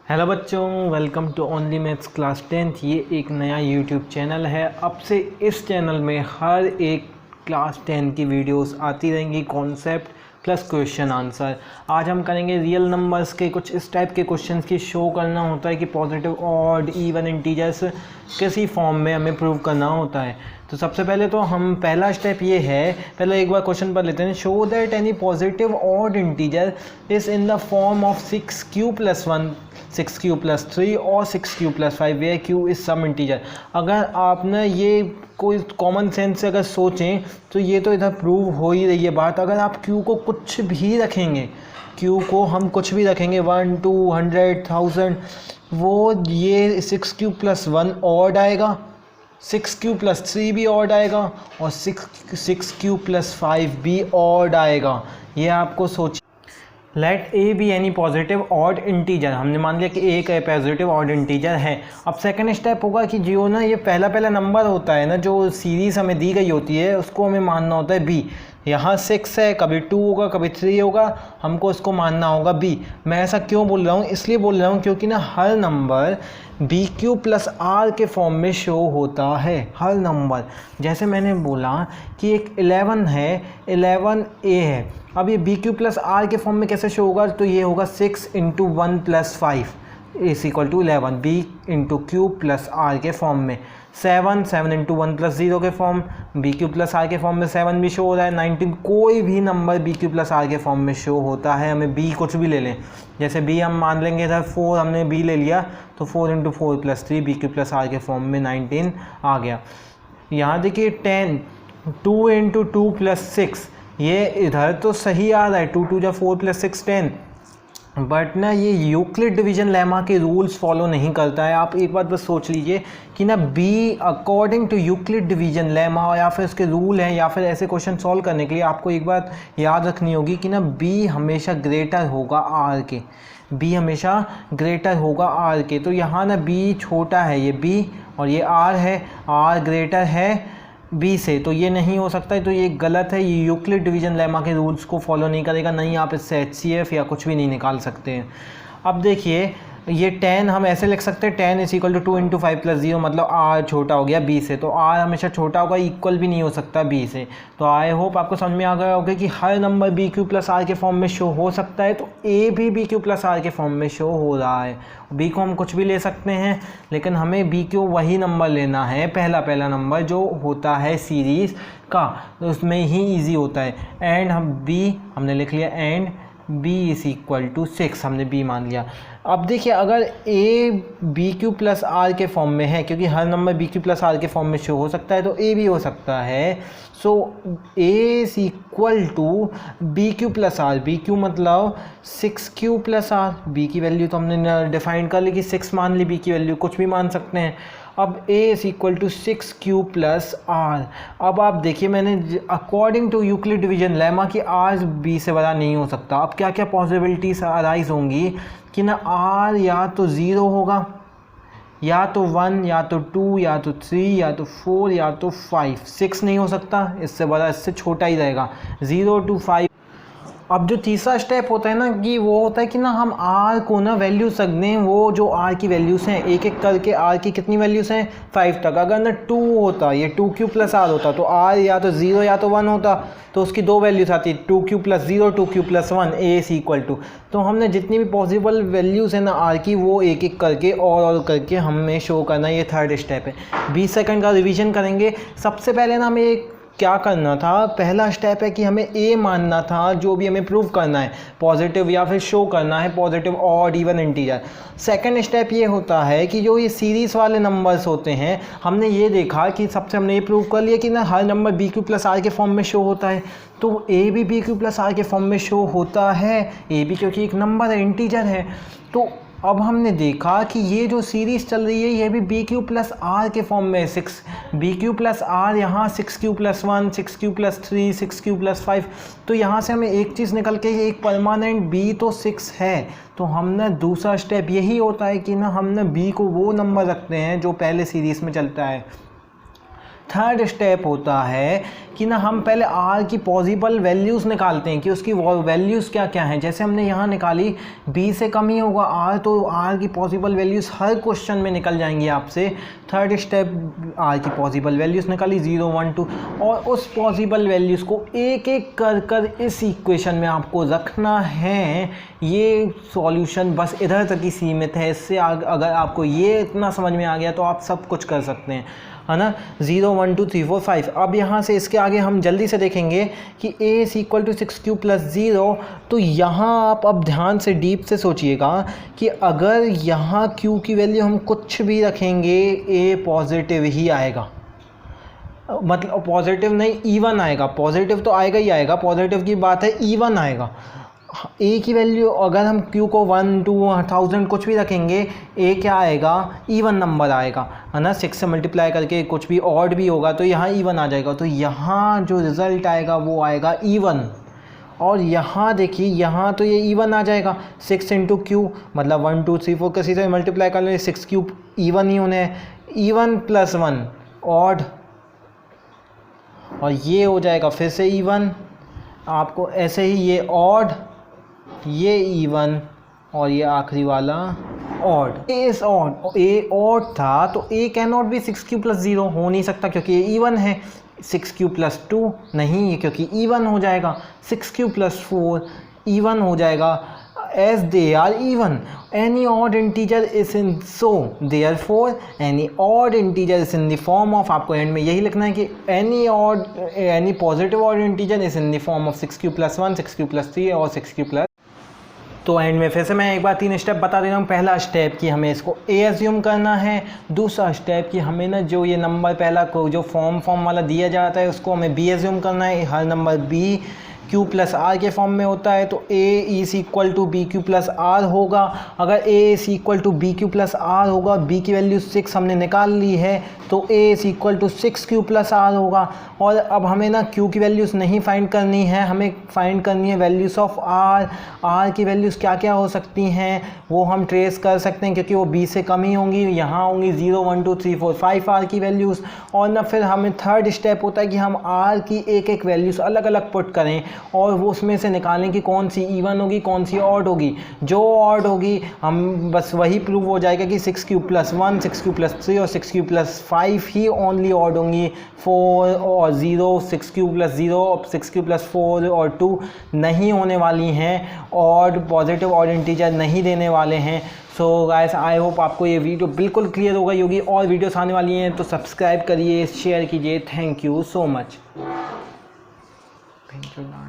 Hello बच्चों, welcome to only maths class 10th। ये एक नया यूट्यूब चैनल है। अब से इस चैनल में हर एक क्लास 10 की वीडियोस आती रहेंगी, कॉन्सेप्ट प्लस क्वेश्चन आंसर। आज हम करेंगे रियल नंबर्स के कुछ इस टाइप के क्वेश्चंस की शो करना होता है कि पॉजिटिव, ऑड, इवन, इंटीजर्स किसी फॉर्म में हमें प्रूव करना होता है। तो सबसे पहले तो हम पहला स्टेप ये है, पहले एक बार क्वेश्चन पर लेते हैं। Show that any positive odd integer is in the form of 6q+1, 6q+3 और 6q+5 where q is some integer. अगर आपने ये कोई कॉमन सेंस से अगर सोचें तो ये तो इधर प्रूव हो ही रही है बात। अगर आप q को कुछ भी रखेंगे, q को हम कुछ भी रखेंगे 1, 2, 100, 1000, वो ये 6q+1 ऑड आएगा, 6q+3 भी ऑड आएगा और 6q+5 भी ऑड आएगा। ये आपको सोच। Let a be any positive odd integer. हमने मान लिया कि ए का पॉजिटिव ऑड इंटीजर है। अब सेकंड स्टेप होगा कि जो ना ये पहला नंबर होता है ना, जो सीरीज़ हमें दी गई होती है, उसको हमें मानना होता है बी। यहाँ 6 है, कभी 2 होगा, कभी 3 होगा, हमको इसको मानना होगा बी। मैं ऐसा क्यों बोल रहा हूँ? इसलिए बोल रहा हूँ क्योंकि ना हर नंबर BQ+R के फॉर्म में शो होता है। हर नंबर, जैसे मैंने बोला कि एक 11 है, 11A है। अब ये BQ+R के फॉर्म में कैसे शो होगा? तो ये होगा 6 × 1 + 5 = 11, B × Q+R के फॉर्म में। 7 × 1 + 0 के फॉर्म, BQ+R के फॉर्म में 7 भी शो हो रहा है। 19 कोई भी नंबर BQ+R के फॉर्म में शो होता है। हमें B कुछ भी ले लें, जैसे B हम मान लेंगे इधर 4, हमने B ले लिया तो 4 × 4 + 3 BQ+R के फॉर्म में 19 आ गया। यहाँ देखिए 10, 2 × 2 + 6, ये इधर तो सही आ रहा है, 2 × 2 = 4 + 6 10, बट ना ये यूक्लिड डिवीजन लेमा के रूल्स फॉलो नहीं करता है। आप एक बात बस सोच लीजिए कि ना b according to Euclid division lemma, या फिर उसके रूल हैं, या फिर ऐसे क्वेश्चन सॉल्व करने के लिए आपको एक बात याद रखनी होगी कि ना बी हमेशा ग्रेटर होगा आर के। बी हमेशा ग्रेटर होगा आर के। तो यहाँ ना बी छोटा है, ये बी, और ये आर है, आर ग्रेटर है बी से, तो ये नहीं हो सकता है। तो ये गलत है, ये यूक्लिड डिवीजन लेमा के रूल्स को फॉलो नहीं करेगा। नहीं आप इससे HCF या कुछ भी नहीं निकाल सकते हैं। अब देखिए ये 10 हम ऐसे लिख सकते हैं, 10 = 2 × 5 + 0, मतलब R छोटा हो गया B से। तो R हमेशा छोटा होगा, इक्वल भी नहीं हो सकता B से। तो आई होप आपको समझ में आ गया होगा कि हर नंबर BQ+R के फॉर्म में शो हो सकता है। तो A भी BQ+R के फॉर्म में शो हो रहा है। B को हम कुछ भी ले सकते हैं, लेकिन हमें BQ वही नंबर लेना है, पहला नंबर जो होता है सीरीज़ का, तो उसमें ही ईजी होता है। एंड हम B हमने लिख लिया, एंड B = 6 हमने B मान लिया। अब देखिए अगर A BQ+R के फॉर्म में है, क्योंकि हर नंबर BQ+R के फॉर्म में शो हो सकता है, तो A भी हो सकता है। सो A = BQ+R, BQ मतलब 6Q+R। B की वैल्यू तो हमने डिफाइन कर ली कि 6 मान ली, B की वैल्यू कुछ भी मान सकते हैं। अब A = 6Q+R। अब आप देखिए मैंने according to Euclid division lemma कि R B से बड़ा नहीं हो सकता। अब क्या क्या पॉसिबिलिटीज अराइज होंगी कि ना R या तो 0 होगा, या तो 1, या तो 2, या तो 3, या तो 4, या तो 5। 6 नहीं हो सकता, इससे बड़ा, इससे छोटा ही रहेगा, 0 to 5। अब जो तीसरा स्टेप होता है ना, कि वो होता है कि ना हम R को ना वैल्यूज रख दें, वो जो R की वैल्यूज़ हैं, एक एक करके R की कितनी वैल्यूज़ हैं, 5 तक। अगर ना 2 होता, ये 2Q+R होता, तो R या तो 0 या तो 1 होता, तो उसकी दो वैल्यूज आती, 2Q+0, 2Q+1, A = तो हमने जितनी भी पॉसिबल वैल्यूज़ हैं ना R की, वो एक एक करके और करके हमें शो करना। ये थर्ड स्टेप है। 20 सेकंड का रिवीजन करेंगे। सबसे पहले ना हमें एक क्या करना था, पहला स्टेप है कि हमें A मानना था, जो भी हमें प्रूव करना है, पॉजिटिव या फिर शो करना है positive, odd, even, integer. Second step ये होता है कि जो ये सीरीज़ वाले नंबर्स होते हैं, हमने ये देखा कि सबसे हमने ये प्रूव कर लिया कि ना हर नंबर BQ+R के फॉर्म में शो होता है। तो A भी BQ+R के फॉर्म में शो होता है, A भी क्योंकि एक नंबर है, इंटीजर है। तो अब हमने देखा कि ये जो सीरीज़ चल रही है, ये भी BQ+R के फॉर्म में है। BQ+R यहाँ 6Q+1, 6Q+3, 6Q+5। तो यहाँ से हमें एक चीज़ निकल के, एक परमानेंट B तो 6 है। तो हमने दूसरा स्टेप यही होता है कि ना हमने B को वो नंबर रखते हैं जो पहले सीरीज़ में चलता है। थर्ड स्टेप होता है कि ना हम पहले आर की पॉसिबल वैल्यूज़ निकालते हैं कि उसकी वैल्यूज़ क्या क्या हैं। जैसे हमने यहाँ निकाली बी से कम ही होगा आर, तो आर की पॉसिबल वैल्यूज़ हर क्वेश्चन में निकल जाएंगी आपसे। थर्ड स्टेप आर की पॉसिबल वैल्यूज़ निकाली 0 1 2, और उस पॉसिबल वैल्यूज़ को एक एक कर कर इस इक्वेशन में आपको रखना है। ये सॉल्यूशन बस इधर तक ही सीमित है, इससे अगर आपको ये इतना समझ में आ गया तो आप सब कुछ कर सकते हैं, है ना। 0 1 2 3 4 5। अब यहाँ से इसके आगे हम जल्दी से देखेंगे कि a is equal to 6q plus 0। तो यहाँ आप अब ध्यान से डीप से सोचिएगा कि अगर यहाँ q की वैल्यू हम कुछ भी रखेंगे a पॉजिटिव ही आएगा, मतलब पॉजिटिव नहीं इवन आएगा। पॉजिटिव तो आएगा ही आएगा, पॉजिटिव की बात है, इवन आएगा। ए की वैल्यू अगर हम q को 1 2 1000 कुछ भी रखेंगे, ए क्या आएगा, इवन नंबर आएगा, है ना। 6 से मल्टीप्लाई करके कुछ भी ऑड भी होगा तो यहाँ इवन आ जाएगा, तो यहाँ जो रिज़ल्ट आएगा वो आएगा इवन। और यहाँ देखिए, यहाँ तो ये इवन आ जाएगा, 6 इंटू क्यू मतलब 1 2 3 4 किसी से मल्टीप्लाई कर लें, 6 क्यूब इवन ही होने हैं, इवन प्लस 1 ऑड, और ये हो जाएगा फिर से इवन। आपको ऐसे ही ये ऑड, ये इवन, और ये आखिरी वाला ऑड। इस ऑड ए ऑड था तो a can not be 6q plus 0, हो नहीं सकता क्योंकि ये इवन है। 6q प्लस 2 नहीं है क्योंकि इवन हो जाएगा। 6q प्लस 4 इवन हो जाएगा, as they are even. Any odd integer is in, so therefore any odd integer is in the form of, आपको एंड में यही लिखना है कि any positive odd integer is in the form of 6q plus 1 6q plus 3 और 6q plus। तो and में फिर से मैं एक बार 3 स्टेप बता दे रहा हूँ। पहला स्टेप कि हमें इसको a एज्यूम करना है। दूसरा स्टेप कि हमें ना जो ये नंबर पहला को जो फॉर्म वाला दिया जाता है उसको हमें b एज्यूम करना है। हर number b q plus r के फॉर्म में होता है तो a is equal to b q plus r होगा। अगर a is equal to b q plus r होगा, b की वैल्यू 6 हमने निकाल ली है तो a is equal to 6q plus r होगा। और अब हमें ना q की वैल्यूज़ नहीं फाइंड करनी है, हमें फाइंड करनी है वैल्यूज़ ऑफ r की वैल्यूज़ क्या क्या हो सकती हैं वो हम ट्रेस कर सकते हैं क्योंकि वो b से कम ही होंगी। यहाँ होंगी 0 1 2 3 4 5 r की वैल्यूज़। और ना फिर हमें थर्ड स्टेप होता है कि हम r की एक एक वैल्यूज़ अलग अलग पुट करें और वो उसमें से निकालें कि कौन सी इवन होगी कौन सी ऑड होगी। जो ऑड होगी हम बस वही प्रूव हो जाएगा कि 6q प्लस 1 6q प्लस 3 और 6q प्लस 5 ही ओनली ऑड होंगी। 4 और 0 6q प्लस 0 और 6q प्लस 4 और 2 नहीं होने वाली हैं, ऑड पॉजिटिव ऑड इंटीजर नहीं देने वाले हैं। सो गाइस आई होप आपको ये वीडियो बिल्कुल क्लियर हो गई होगी। और वीडियोस आने वाली हैं तो सब्सक्राइब करिए, शेयर कीजिए। Thank you so much.